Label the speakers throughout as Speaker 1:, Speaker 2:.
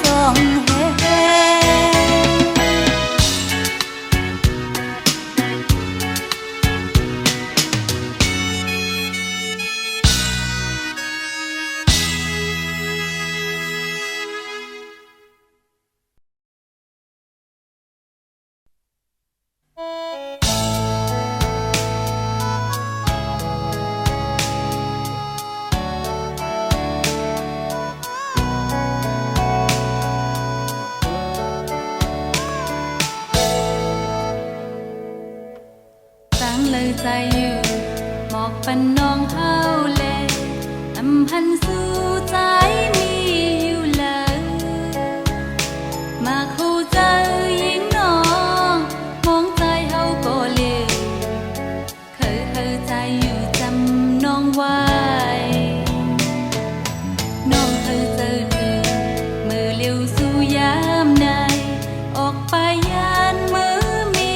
Speaker 1: สองแห่เลยใจอยู่หมอกปันน้องเฮาแลอำพันสู่ใจมีอยู่เลยมาคู่เจอยิ่งน้องมองใจเฮาก็เลยเคยใจอยู่จำน้องไว้น้องเคยเจอเธอมือเลี้ยวสู่ยามใดออกไปยานมือมี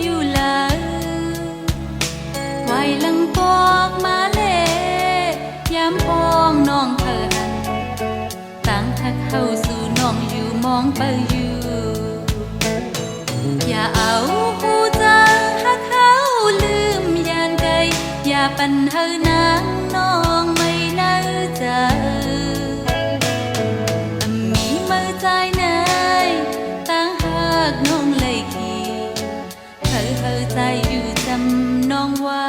Speaker 1: อยู่เลยไว้ลังปอกมาเล่ยามปองน้องเธอหันต่างทักเข้าสู่น้องอยู่มองไปอยู่อย่าเอาหูจางหักเขาลืมยานใดอย่าปันเฮอนางน้องไม่น่าใจมีมือใจไหนต่างหากน้องเลยขี่เคยใจอยู่จำน้องไว้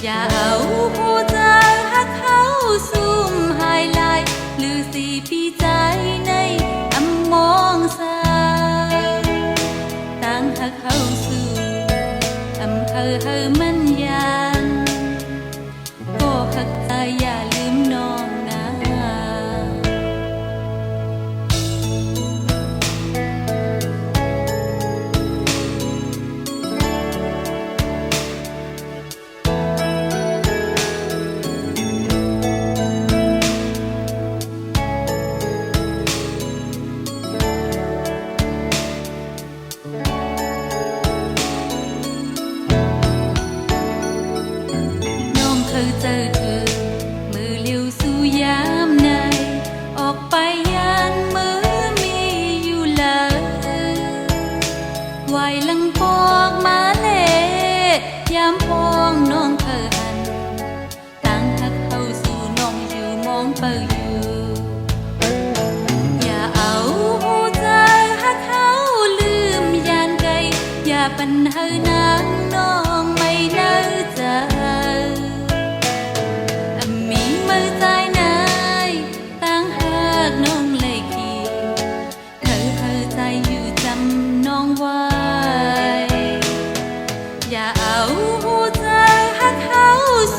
Speaker 1: อย่าเอาหูจางหักเขาซุ่มหายลายหรือสีพี่ใจในอำมองสาต่างหักเขาสู่อำเฮอมันยานก็หักใจอย่าลืมน้องนะ อเจอเธอมือเลี้ยวสู่ยามใดออกไปยานมือมีอยู่เลยไหวลังปอกมาเล่ยามปองน้องเธอหันตั้งทักเข้าสู่น้องอยู่มองเปิดอยู่อย่าเอาหูใจหักเขาลืมยานไกลอย่าปันเฮอนางน้องไม่เลิกใจมือใจนายตั้งหากน้องเลยขี่เคยใจอยู่จำน้องไว้อย่าเอาหูใจหักเขา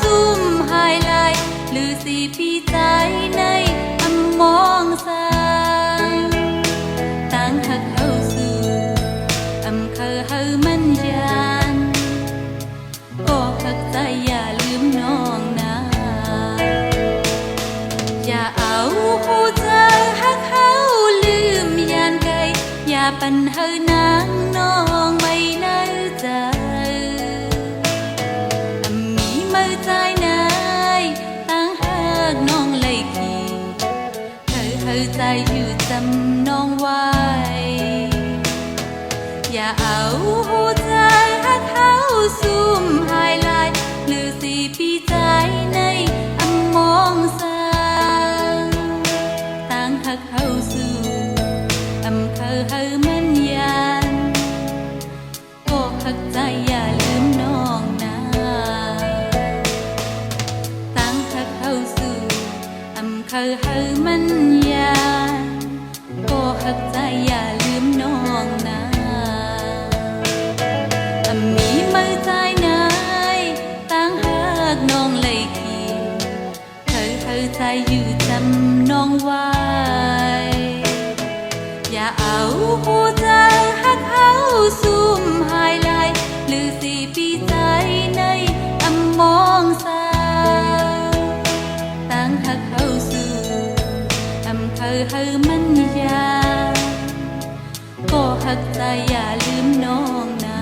Speaker 1: ซุ่มหายลายหรือสีพี่ใจในอำมองสางตั้งหักเขาสู่อำเฮอมันยานก็หักใจอย่าลืมน้องนะอย่าเอาหูเจอหักเขาลืมยานไกลอย่าปันเฮอนางน้องไม่น่าใจมีมือใจนายตั้งหากน้องเลยขี่เคยใจอยู่จำน้องไว้อย่าเอาหูใจหักเขาซุ่มหายลายหรือสีพี่ใจในอำมองสาหักเข้าสู่อำเฮอมันยานก็หักใจอย่าลืมน้องนะตั้งหักเข้าสู่อำเฮอมันยานก็หักใจอย่าลืมน้องนะมีมือใจนายตั้งหักน้องเลยขี่เคยใจอยู่จำน้องไว้อย่าเอาหูใจหักเขาซุ่มหายลายหรือสีพี่ใจในอำมองสาตั้งหักเขาสู่อำเฮอมันยานก็หักใจอย่าลืมน้องนะ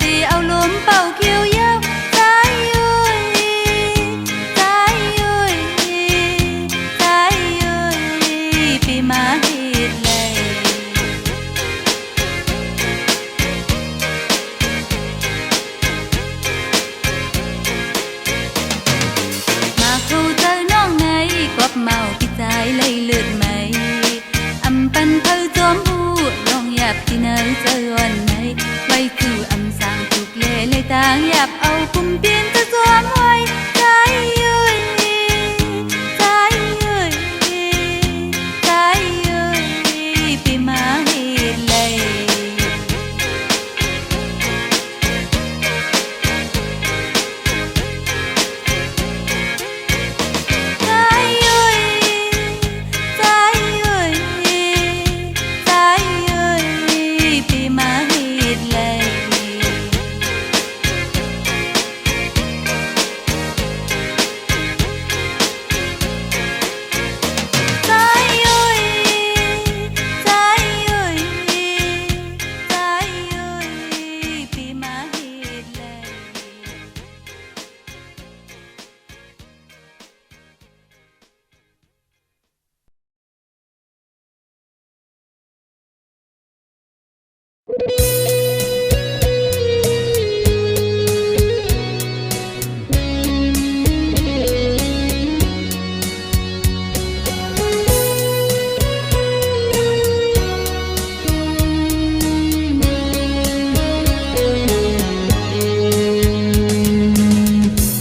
Speaker 1: สีเอาลมเป่าเขียวยาวใจเอ้ยใจเอ้ยใจเอ้ยปีมาเฮ็ดเลยมาเข้าเจอน้องในกวับเมาพี่ใจเลยเลือดไหมอำปันเธอจอมผู้ลองหยับที่เนยเจอวันไหนไว้คืออำสางถูกเล่เลยต่างหยับเอาคุมเปลี่ยนจะจอมไว้ใจเอ้ยใจเอ้ยใจเอ้ยปีมาเฮ็ดเลยใจเอ้ยใจเอ้ยใจเอ้ยปีมาเฮ็ดเลยใจเอ้ยใจเอ้ยใจเอ้ยปีมาเฮ็ดเลย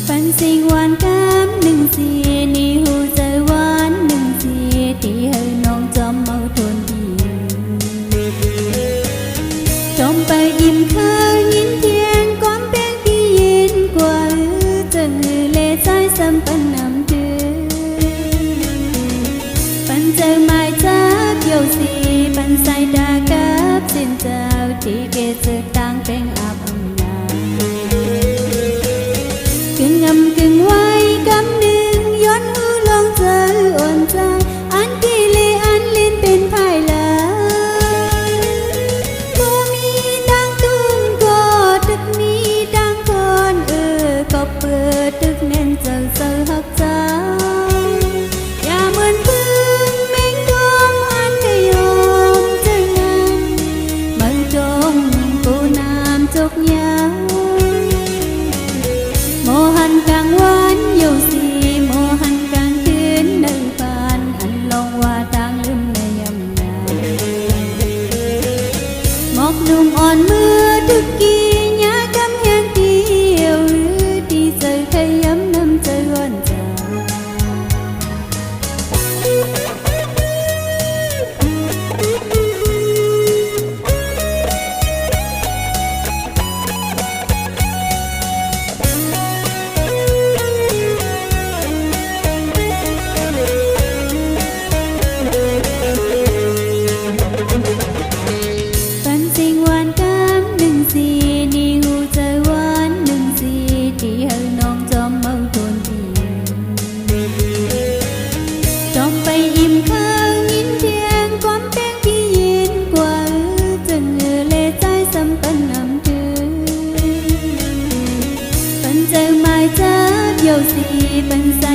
Speaker 1: ฝันสิ่งหวานกำหนึ่งสีนี่หูใจหวานหนึ่งสีที่ให้น้องจอมเมาทนดีจอมไปยิ้มข้างยินเทียนก้อมแป้งพี่ยินกว่าจะหือเล่ใจสัมปันนำเดือปันเจอไม้จับโยสีปันใส่ดากับสิ้นเจ้าที่เกศต่างแป้งอาบอำนากึ่งงำกึ่งไว้กำหนึ่งย้อนหูลองเจออ่อนใจอันที่ลีอันลิ้นเป็นภายหลังบ่มีดังตุ้มก็ตึกมีดังก่อนก็เปิดตึกแน่นเจอเจอหักเจ้าอย่าเหมือนพึ่งแมงดมอันก็ยอมเจอนั้นมันจงกูน้ำจกยาว โมหันกลางวันอยู่สีโมหันกลางคืนหนึ่งปานหันลงว่าทางลืมในยำนาหมอกนุ่มอ่อนเมื่อทุกกี้ยากำแหงเดียวหรือดีใจขย้ำน้ำใจวันใจฝันสิ่งหวานกำหนึ่งสีนี่หูใจหวานหนึ่งสีที่ให้น้องจอมเมาทนดีจอมไปอิ่มข้างยินเทียงความแป้งพี่ยินกว่าจะเหงื่อเล่ใจสัมปันนำถือปันเจอไม้จับโยสีปันใส่